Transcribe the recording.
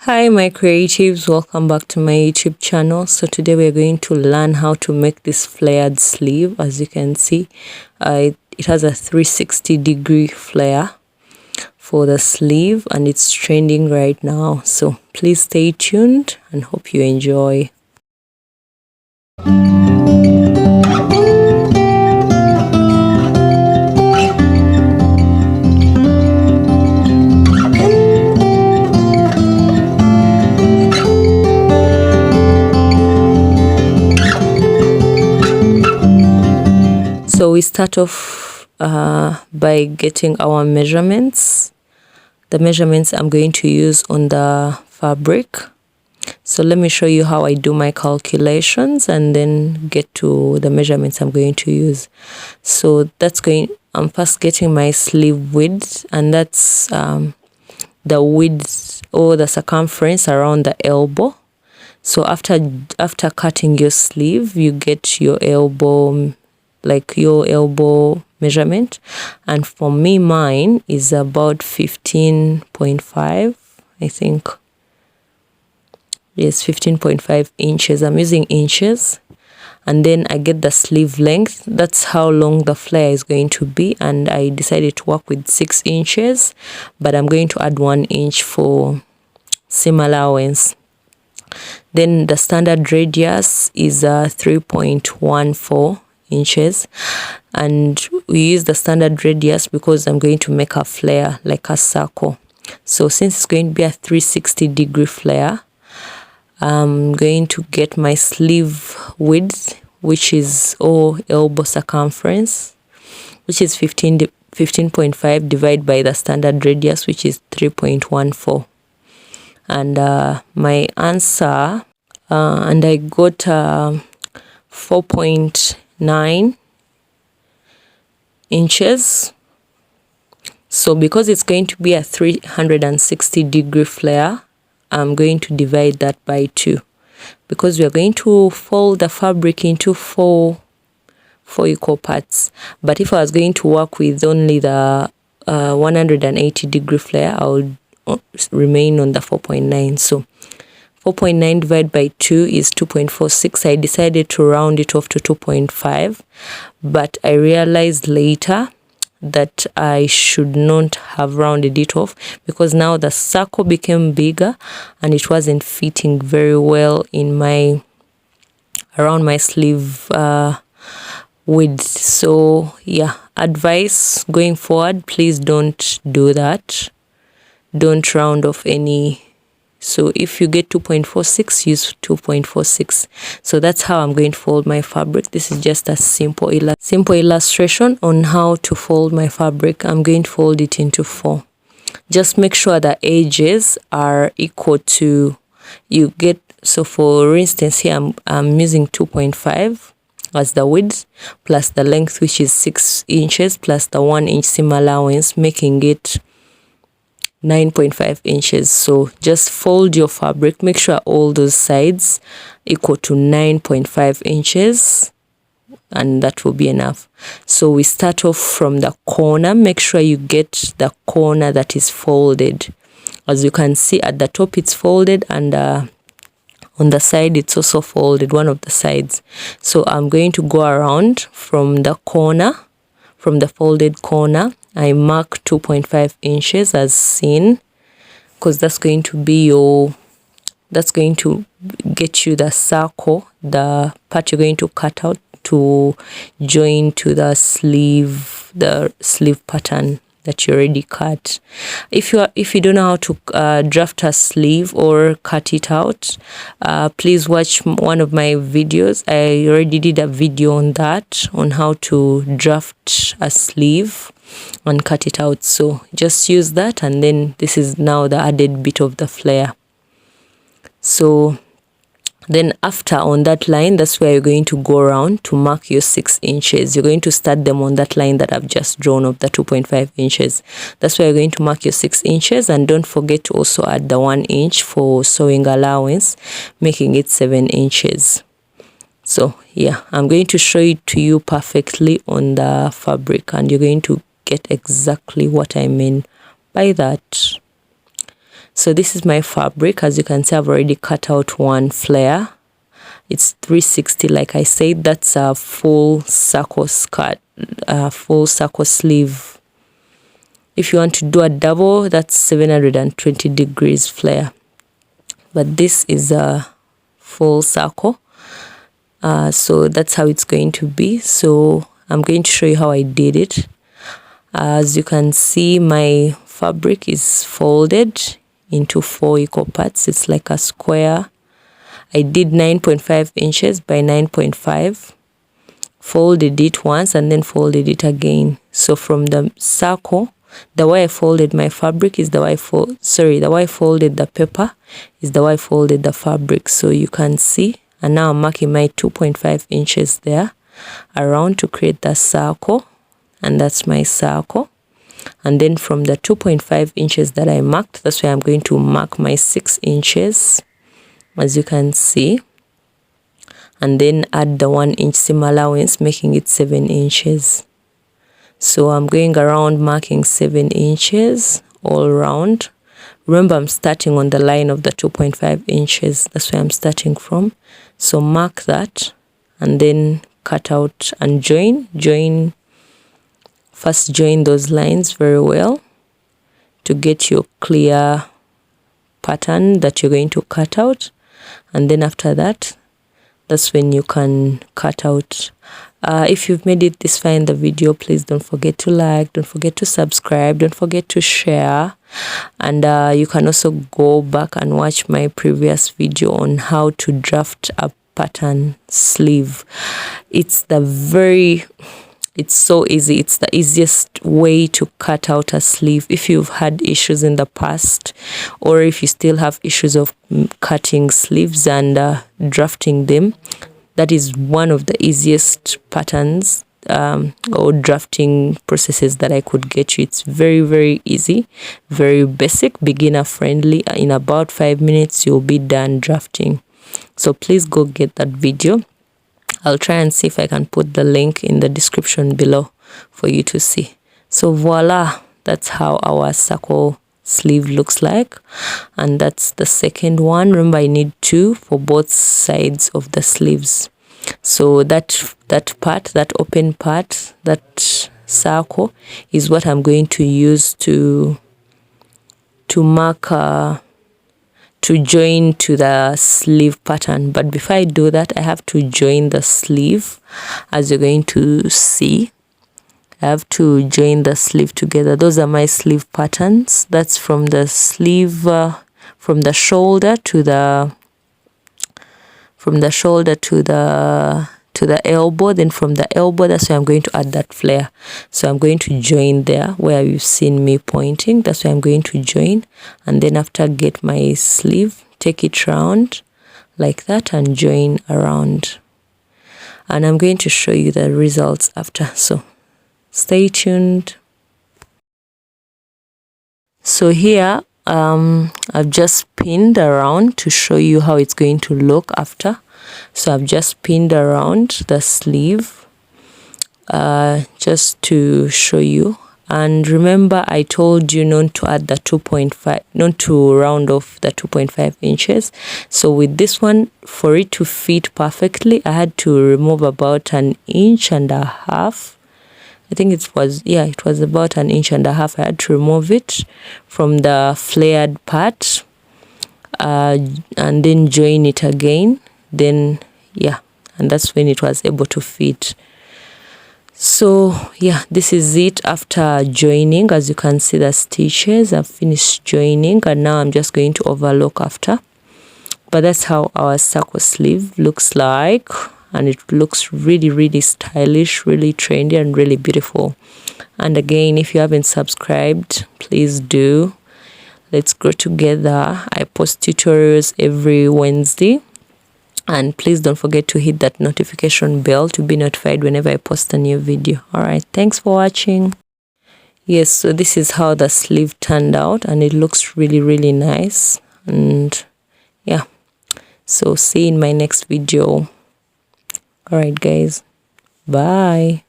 Hi my creatives, welcome back to my YouTube channel. So today we're going to learn how to make this flared sleeve. As you can see, it has a 360-degree flare for the sleeve and it's trending right now. So please stay tuned and hope you enjoy. So we start off by getting our measurements. The measurements I'm going to use on the fabric. So let me show you how I do my calculations and then get to the measurements I'm going to use. So I'm first getting my sleeve width, and that's the width or the circumference around the elbow. So after cutting your sleeve, you get your elbow, like your elbow measurement, and for me mine is about 15.5, I think. Yes, 15.5 inches. I'm using inches. And then I get the sleeve length. That's how long the flare is going to be, and I decided to work with 6 inches, but I'm going to add 1 inch for seam allowance. Then the standard radius is 3.14 inches, and we use the standard radius because I'm going to make a flare like a circle. So since it's going to be a 360-degree flare, I'm going to get my sleeve width, which is elbow circumference, which is 15.5 divided by the standard radius, which is 3.14. And my answer, and I got 4.9 inches. So because it's going to be a 360-degree flare, I'm going to divide that by 2, because we are going to fold the fabric into four equal parts. But if I was going to work with only the 180-degree flare, I would remain on the 4.9. So 4.9 divided by 2 is 2.46. I decided to round it off to 2.5, but I realized later that I should not have rounded it off, because now the circle became bigger and it wasn't fitting very well in around my sleeve width. So yeah, advice going forward, please don't do that. Don't round off any. So if you get 2.46, use 2.46. So that's how I'm going to fold my fabric. This is just a simple illustration on how to fold my fabric. I'm going to fold it into 4. Just make sure the edges are equal to so for instance here I'm using 2.5 as the width plus the length, which is 6 inches, plus the 1 inch seam allowance, making it 9.5 inches. So just fold your fabric, make sure all those sides equal to 9.5 inches, and that will be enough. So we start off from the corner. Make sure you get the corner that is folded. As you can see, at the top it's folded, and on the side it's also folded, one of the sides. So I'm going to go around from the corner, from the folded corner. I mark 2.5 inches as seen, because that's going to get you the circle, the part you're going to cut out to join to the sleeve pattern that you already cut. If you don't know how to draft a sleeve or cut it out, please watch one of my videos. I already did a video on that, on how to draft a sleeve and cut it out. So just use that, and then this is now the added bit of the flare. So then after, on that line, that's where you're going to go around to mark your 6 inches. You're going to start them on that line that I've just drawn of the 2.5 inches. That's where you're going to mark your 6 inches, and don't forget to also add the 1 inch for sewing allowance, making it 7 inches. So yeah, I'm going to show it to you perfectly on the fabric, and you're going to get exactly what I mean by that. So this is my fabric. As you can see, I've already cut out one flare. It's 360, like I said. That's a full circle skirt, full circle sleeve. If you want to do a double, that's 720 degrees flare. But this is a full circle. So that's how it's going to be. So I'm going to show you how I did it. As you can see, my fabric is folded into 4 equal parts. It's like a square. I did 9.5 inches by 9.5, folded it once and then folded it again. So from the circle, the way I folded my fabric is the way the way I folded the paper is the way I folded the fabric. So you can see, and now I'm marking my 2.5 inches there around to create the circle, and that's my circle. And then from the 2.5 inches that I marked, that's where I'm going to mark my 6 inches, as you can see, and then add the 1 inch seam allowance, making it 7 inches. So I'm going around marking 7 inches all around. Remember, I'm starting on the line of the 2.5 inches. That's where I'm starting from. So mark that and then cut out and join. First join those lines very well to get your clear pattern that you're going to cut out. And then after that, that's when you can cut out. If you've made it this far in the video, please don't forget to like, don't forget to subscribe, don't forget to share. And you can also go back and watch my previous video on how to draft a pattern sleeve. It's so easy. It's the easiest way to cut out a sleeve. If you've had issues in the past, or if you still have issues of cutting sleeves and drafting them, that is one of the easiest patterns or drafting processes that I could get you. It's very, very easy, very basic, beginner friendly. In about 5 minutes, you'll be done drafting. So please go get that video. I'll try and see if I can put the link in the description below for you to see. So voila, that's how our circle sleeve looks like. And that's the second one. Remember, I need 2 for both sides of the sleeves. So that part, that open part, that circle is what I'm going to use to mark to join to the sleeve pattern. But before I do that, I have to join the sleeve. As you're going to see, I have to join the sleeve together. Those are my sleeve patterns. That's from the sleeve, from the shoulder to the elbow. Then from the elbow, that's where I'm going to add that flare. So I'm going to join there where you've seen me pointing. That's where I'm going to join. And then after, get my sleeve, take it round like that and join around. And I'm going to show you the results after. So stay tuned. So here, I've just pinned around to show you how it's going to look after. So I've just pinned around the sleeve just to show you. And remember, I told you not to add the 2.5, not to round off the 2.5 inches. So with this one, for it to fit perfectly, I had to remove about 1.5 inches. I think it was about 1.5 inches. I had to remove it from the flared part and then join it again. Then and that's when it was able to fit. So this is it after joining. As you can see, the stitches, I've finished joining, and now I'm just going to overlock after. But that's how our circle sleeve looks like, and it looks really, really stylish, really trendy, and really beautiful. And again, if you haven't subscribed, please do. Let's grow together. I post tutorials every Wednesday. And please don't forget to hit that notification bell to be notified whenever I post a new video. Alright, thanks for watching. Yes, so this is how the sleeve turned out, and it looks really, really nice. And so see you in my next video. Alright guys, bye.